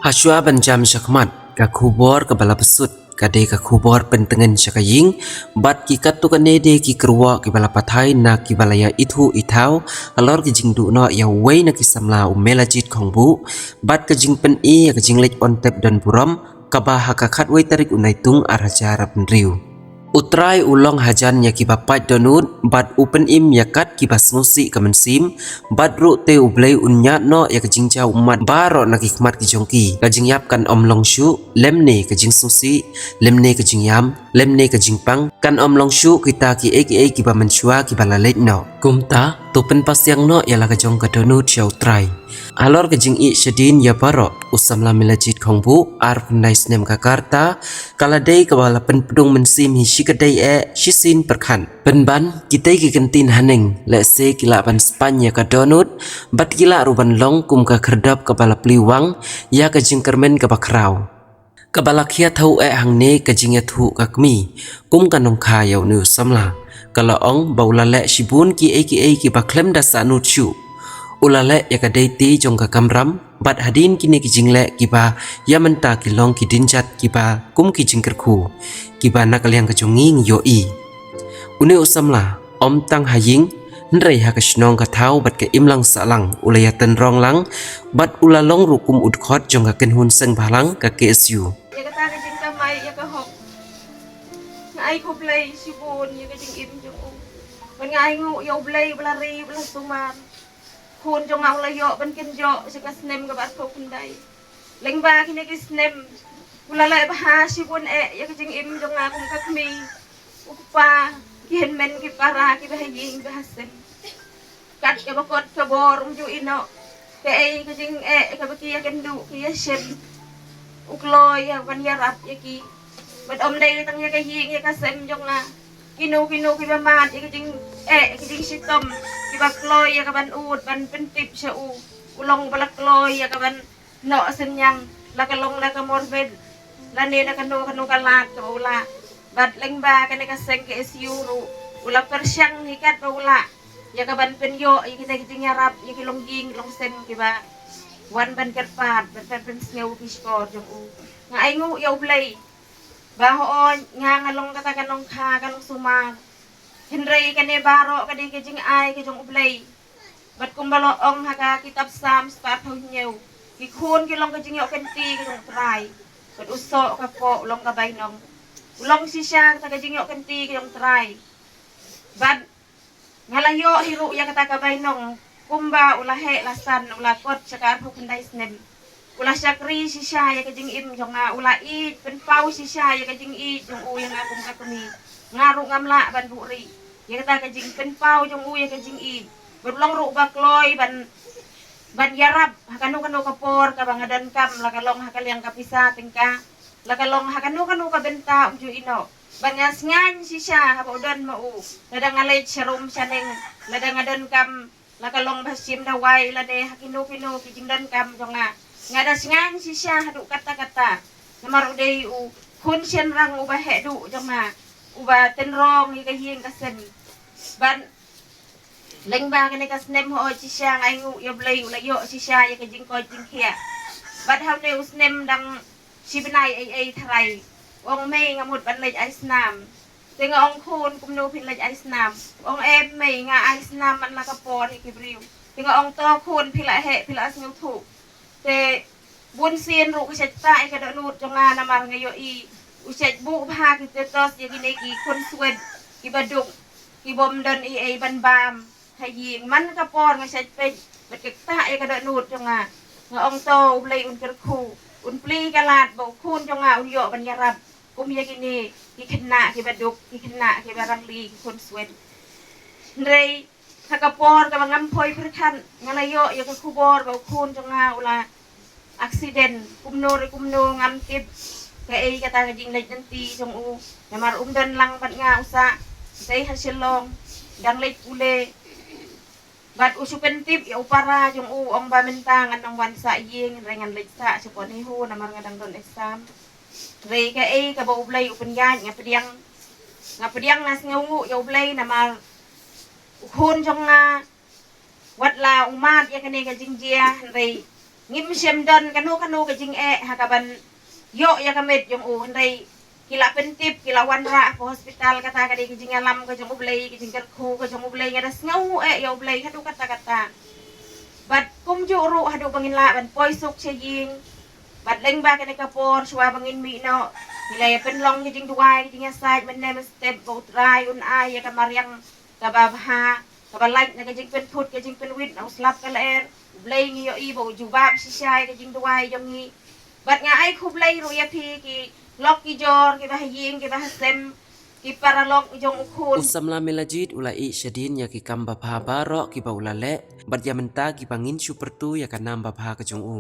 Haswa benjam syakmat ka kubor ka bala besut kade ka kubor pentengen syakaying bat ki katu kanede ki kerwa ki bala pathai na ki bala ya ithu ithau alor ki jingdu no ya wei na ki samla umela jit khongbu bat ka jing pen ya ka jing lek on tep dan buram ka ba ha ka khat wei tarik unai tung araja rap riu Utrai ulong hajan ya kiba pat donut bat open im ya kat kiba snusi kamen bat ru te ublei unyat no ya kajing jau umat baro na kikmat ki jongki kajing yap kan om long shu lemne kajing susi lemne kajing yam lemne kajing pang kan om long shu kita ki eki kiba menshua kiba lalet no kumta tupen pasyang no ya la kajong ka donut jau trai alor kajing I shadin ya baro usam la milajit khongbu ar nice nem kakarta kala dei kabala pen pedung mensim hi shikadei shisin perkhan penban kita ki kentin haneng le se kila ban Spanya ka donut bat kila ruban long kum ka kerdap kabala pliwang ya kajing kermen ka bakrau kabala khia thau hangne kajing ya thu ka kmi kum kanong kha yau nu samla kala ong baula le shibun ki ki baklem da sanut shu ulale ya kadai ti jong ka kamram bat hadin kini ki jingle kiba ya menta ki long ki dinjat kiba kum ki jingkerku kiba nakaliang ka jonging yo I uni usamla om tang haying nrei ha ka shnong ka thau bat ka imlang salang ulaya ten rong lang bat ulalong rukum udkhot jong ka kenhun seng balang ka KSU ya kata ka jing kamay ya ka hok ngai ko play sibon ya ka jing im jong ngai ngu yo play blari bla sumar khun jong ngau la yo ban ken yo se ka snem ka bat ko kundai leng ba kini ki snem ulala ba ha sibon ya ka jing im jong ngau ka kmi upa kihen men ki para ki bahaying bahasen kat ka bakot ka bor ju ino ke ka jing ka baki ya kendu ki ya shem ukloy ya ban ya rap ya ki bat om dai tang ya ka hing ya ka sem jong na kinu ki ba mat ya ka jing ka jing sitom ki ba kloy ya ka ban ud ban pentip sa ulong bala kloy ya ka ban no senyang la ka long la ka morbed la ne na kanu kalat ka ula bat leng ba ka ne ka seng ke SU ru ula persyang hikat ba ula ya ka ban penyo ya kita jing ya rap ya ki longging long sem ki ba wan ban kerpat ban pen sneu piskor jong nga ay ngu yaw play baho nga ngalong kata kanong kha kanong sumar henry kane baro kadi kajing ay kajong ublay bat kumbalo ong haka kitab sam start ho nyew ki khun ki long kajing yo kenti kajong try bat uso ka po long ka bainong ulong sisya kata kajing yo kenti kajong try bat ngalayo hiru ya kata ka bainong kumba ulahe lasan ula kot sakar ho kendai snem ula sakri sisya ya kajing im jong nga ula I penpau sisya ya kajing I jong yang akum kakuni ngaru ngamla ban buri ya kata kajing penpau jong ya kajing I berlong ru bakloy ban yarab hakanu kapor ka bangadan kam lakalong hakaliang kapisa tingka lakalong hakanu ka benta uju ino bangas ngan sisya habodan mau ladang ngalay serum saneng ladang ngadon kam lakalong basim dawai lade hakino kijing dan kam jonga ngada singan sisya hadu kata namar udai kun sen rang uba hedu jonga uba tenrong ika hing kasen ban lengba kene kasnem ho sisya ngayu ya blay ulayo sisya ya kajing ko jing khia bat hamne usnem dang sibnai ai tharai ong mei ngamut ban lej aisnam tenga ong khun kumno phin lej aisnam ong em mei nga aisnam man la kapor kibriu tenga ong to khun phila asngu thu te bun sien ru ka ta ka donut jonga namar ngayo I uset bu bha ki tetos ya gine ki khun swed ki baduk ki bom don ai ban bam haying man kapor nga set pe bet ta ka donut jonga nga ong to ublay un kerku un pli kalat bo khun jonga un yo ban yarab ya gini ki kena ki baduk ki kena ki barang li ki kon swed ndrei kakapor ka mangampoy perkan ngalayo ya ka kubor ba kun jonga ula aksiden kumno ngam tip ka kata ka jing lej nanti jong namar dan lang bat nga usa say hasilong dang lej ule bat usupen tip ya upara jong ong bamintangan ng wansa ying rengan lej sa supon hiho namar nga dang don exam Rei ka ba ublay upenyan nga pediang nas ngungu ya ublay na mal ukhun jong nga wat la umat ya kane ka jingjia rei ngim siem dan kanu ke jing hakaban yo ya kamet jong handai kila pentip kila wanra ke hospital kata kadi ke jing alam ke jong ublei ke jing kerku ke jong ublei ngadas ngau ya ublei hadu kata bat kum ju ru hadu bangin la ban poisuk chejing bat leng ba kene kapor shwa bangin mi no nilai penlong ke jing duai ke jing asai men nem step go try un ai ya kamariang kababha kabalai na ke jing pen put ke jing pen wit au slap kaler ublei ngi yo i bo jubab sisai ke jing duai jong ni bat nga ai khublei ru ya phi ki lok ki jor ki bah ying ki bah sem ki paralok jong ukhun Usamla melajit ulai syadin ya ki kamba pha baro ki baulale bat ya menta ki pangin supertu ya kanam babha ka jong u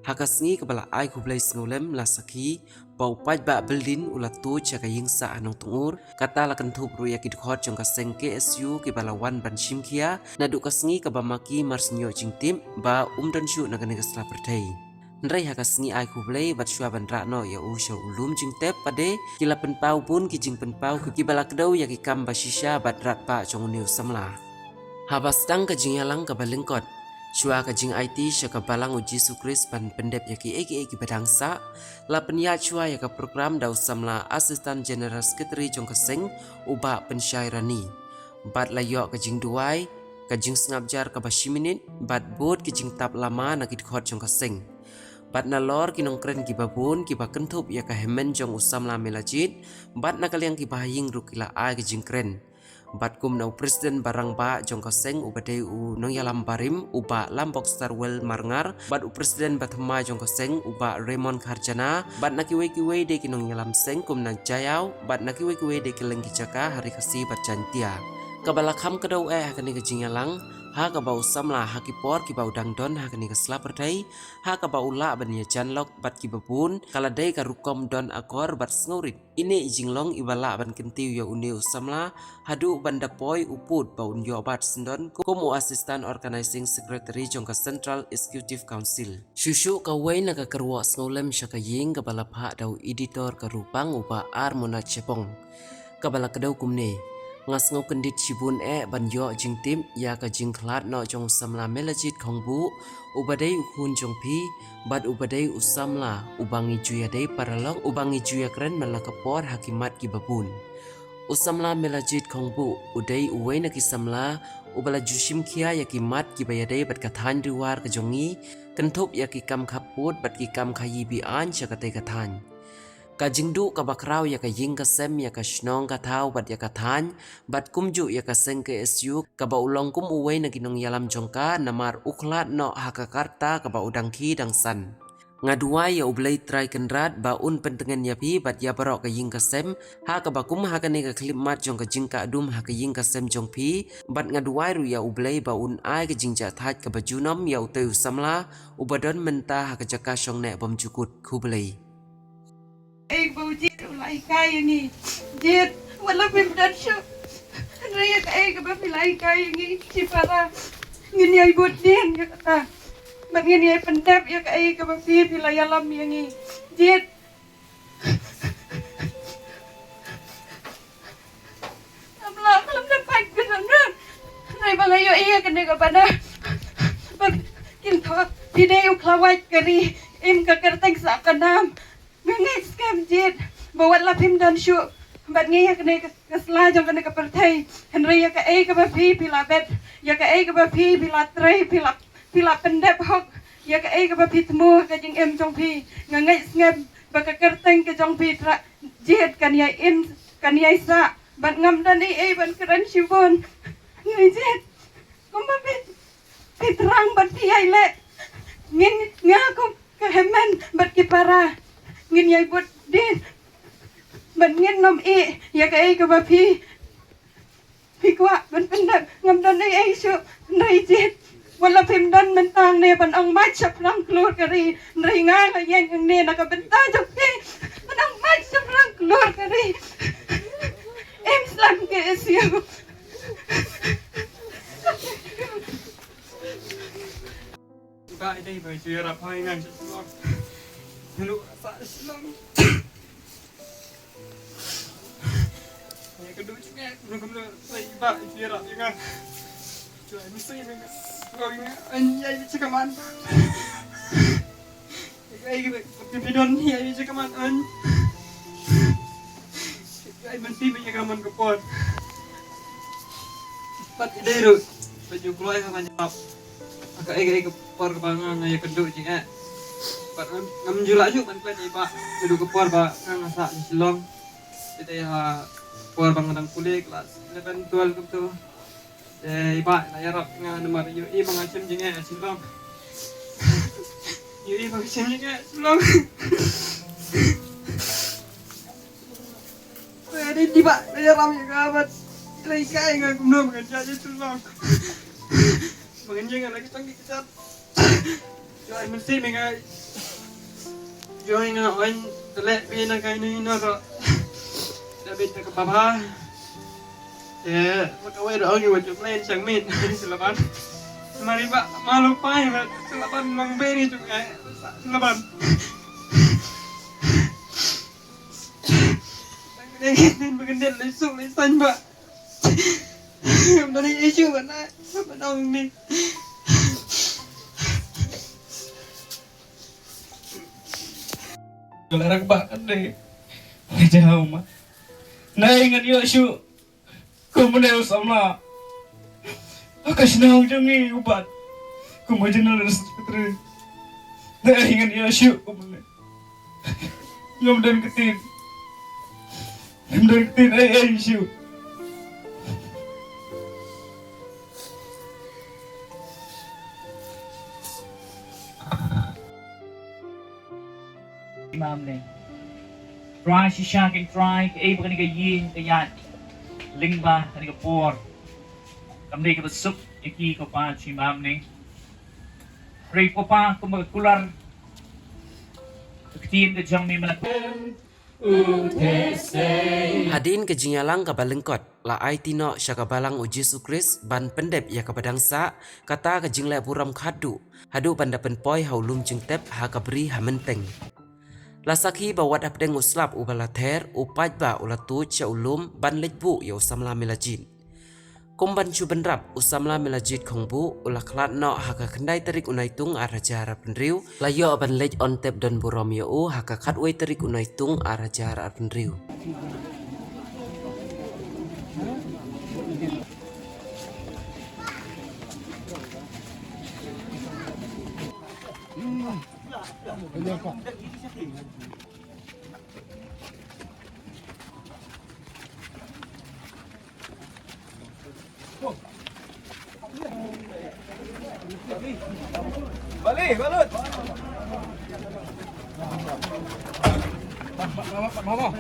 hakasngi kebala ai kublai snulem la sakhi bau paj ba beldin ula tu cha ka yingsa anong tungur kata la kan thup ru ya ki khot jong ka sengke SU ki bala wan ban shimkhia na du kasngi ka ba maki marsnyo jingtim ba umdan shu na kan ka perthai Nrai hakasngi ai kublai bat shua ban no ya usho ulum jing tep pade kila penpau pun ki jing penpau ki bala kedau ya ki kam basisha bat rat pa chong new samla habastang ka jing yalang ka balengkot shua ka jing IT sha ka balang u Jesu Kris ban pendep ya ki eki badangsa la penya shua ya ka program dau samla assistant general secretary jong ka seng uba pensyairani bat la yo ka jing duai ka jing snapjar ka 20 minit bat bot ki jing tap lama na ki khot jong ka seng bat na lor kinong kren ki babun ki ba kentup ya ka hemen jong usam la melajit bat na kaliang ki bahing rukila a ki jingkren bat kum na presiden barang ba jong ka seng ubade u nong yalam barim uba lambok starwell marngar bat u presiden bathma jong ka seng uba Raymond Kharjana bat na kiwe de kinong yalam seng kum na jayau bat na kiwe de kileng ki jaka hari kasi bat jantia kabala kham kadau hakani ka jingalang ha ka bau samla ha ki por ki bau dangdon ha kani ka slaperdai ha ka bau la bania janlok bat ki babun kala dai ka rukom don akor bat sngorit ini jinglong ibala ban kentiu ya uneu samla hadu banda poi uput bau yo bat sendon komu assistant organizing secretary jong ka central executive council shushu ka waina ka kerwa snolem shaka ying ka bala pha dau editor ka rupang uba armona chepong ka bala kadau kumne ngas ngau kendit chibun ban yo jing tim ya ka jing khlat no jong samla melajit khongbu ubadai ukhun jong pi bat ubadai usamla ubangi juya dei paralong ubangi juya kren malakapor hakimat ki babun usamla melajit khongbu udai uwaina ki samla ubala jushim khia ya ki mat ki bayadai bat kathan riwar ka jongi kentup ya ki kam khaput bat ki kam khayi bi an chakate kathan ka jingdu ka bakrau ya ka ying ka sem ya ka shnong ka thau bat ya ka than bat kumju ya ka seng ke SU ka ba ulong kum uwei na kinong yalam jongka namar ukhlat no hakakarta ka ba udang ki dang san ngaduai ya ublei try kenrat ba un pentengen ya pi bat ya barok ka ying ka sem ha ka ba kum ha ka ne ka klimat jong ka jing ka dum ha ka ying ka sem jong pi bat ngaduai ru ya ublei ba un ai ka jing ja that ka ba junom ya uteu samla ubadon menta ha ka jaka shong ne bom jukut kublei Ek bau jit ulai kai ngi jit wala bim dan shu riak ek ba pilai kai ngi cipara ngini ai bot den ya kata bat ngini ai pendap ya ek ba pi pilai alam ngi jit amla kalam dapat geram rai balai yo iya kene ka pada bat kin tho video klawai kari im ka kerteng sa kanam ngai scam jit bawat lapim dan shu bat ngai kene kasla jong kene ka perthai henry ya ka ka ba pi pila bet ya ka ka ba pi pila trei pila pendep hok ya ka ba pi temu ka jing em jong pi ngai scam ba ka kerteng ka jong pi tra jit kan ya in kan ya sa bat ngam dan ban keren shibon ngai jit kum ba pi terang bat pi ai le ngin ngakum ka hemen bat ki para ngin yai bot din ban ngin nom ya ka ba pi kwa ban pendap ngam dan ai shu nai jit wala pim dan mentang ne ban ang mat sap lang klur kari nai nga la yang ne na ka benta jok pi ban ang mat sap lang klur kari em slam ke siu ba đây bởi chưa là hai ngàn Hello, sa Islam. Ya kedua juga, belum saya iba sirat juga. Cuy, mesti dengan. Kau ini anjay cakap mantap. Ay pagpipidon niya ay sa kamatan. Ay mansi may kaman kapon. Pat idero. Baju keluar sama nyap. Agak ay kapor bangang ay keduk jinga. Pat ngam julak ju man pen ipa. Keduk kapor ba ngasa di silong. Kita ya kapor bangang kulit kelas 11 12 gitu. Ipa na yarap nga nomor yu i mangacem jinga silong. Yu i mangacem jinga silong. Di tiba saya ramai kabat lagi kaya nggak guna mengajar itu long mengajar lagi tangki kecat jual mesti mengai jual nggak orang telek pina kain ini nara tapi tak apa ya makawai doang yang wajib lain sangmin selapan mari pak malu pai selapan mang beri juga selapan Nên bergendel lesuk lesan mbak. Dari isu mana? Apa tahu ni? Larang bahkan deh. Jauh mah. Nah ingat yo isu. Kemudian sama. Akas nau jangi ubat. Kemudian harus seperti. Nah ingat yo isu kemudian. Ngom dan ketin. Mendekin isu. Imam này try si shaking try cái cái cái yin cái yat linh ba cái por cầm đi cái sup cái kia có pa si imam này rồi có pa có một kular cái tin cái jang mình Hadin ke jingalang ka balengkot la ai tino syaka balang uji Yesus ban pendep ya ka badangsa kata ke jingle buram khadu hadu banda penpoi haulum jengtep ha ka beri ha menteng la sakhi bawat apdeng uslap ubala ther upaj ba ulatu cha ulum ban lejbu ya usamla melajin kumban chu benrap usamla melajit khongbu ula khlat no ha ka khandai tarik unaitung araja ara penriu la yo ban lej on tep don buram yo u ha ka khat wei tarik unaitung araja ara penriu Balik, balut. Mama.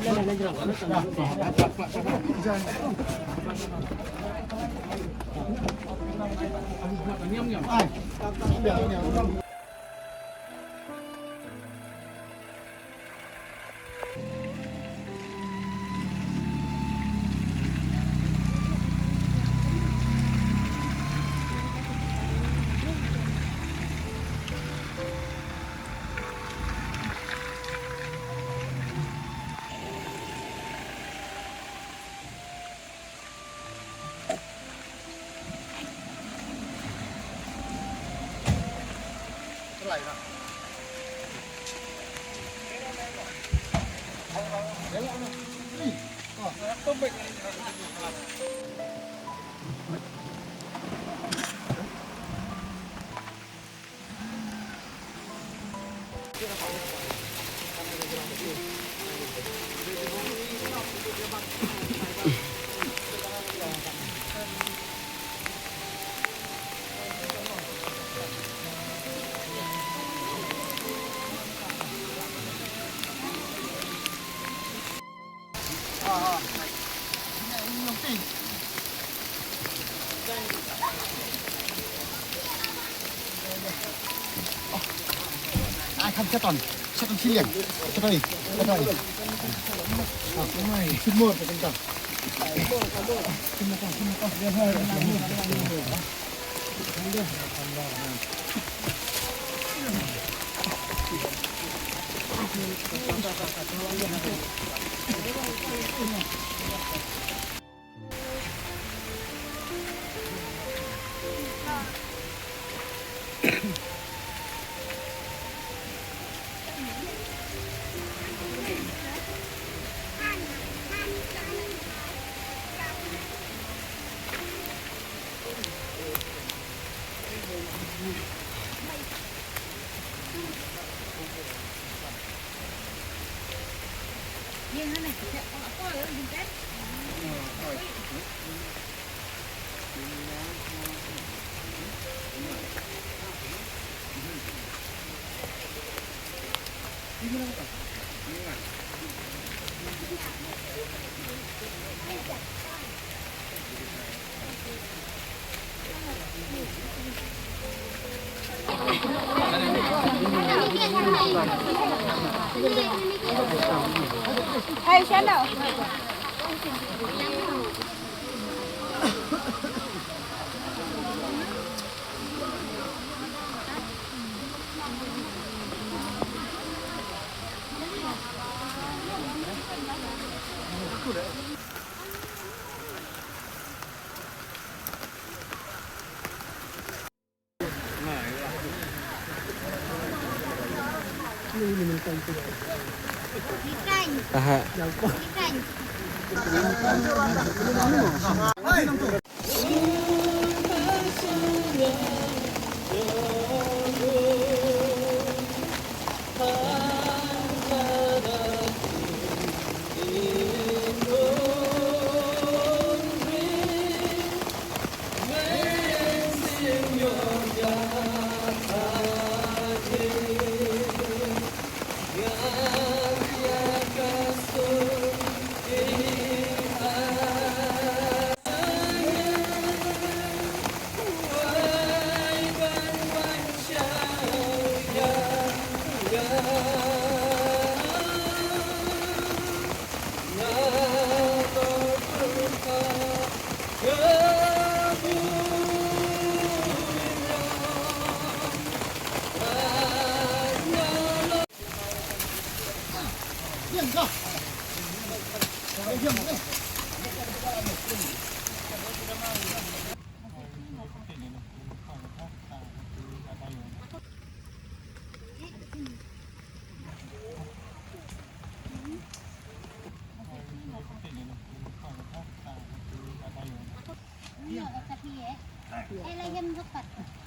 Ai không chết tuần chi liền, chết đây. Xin mua phải cần. Hey, channel. Iya, tapi ya. Lagi yang dekat.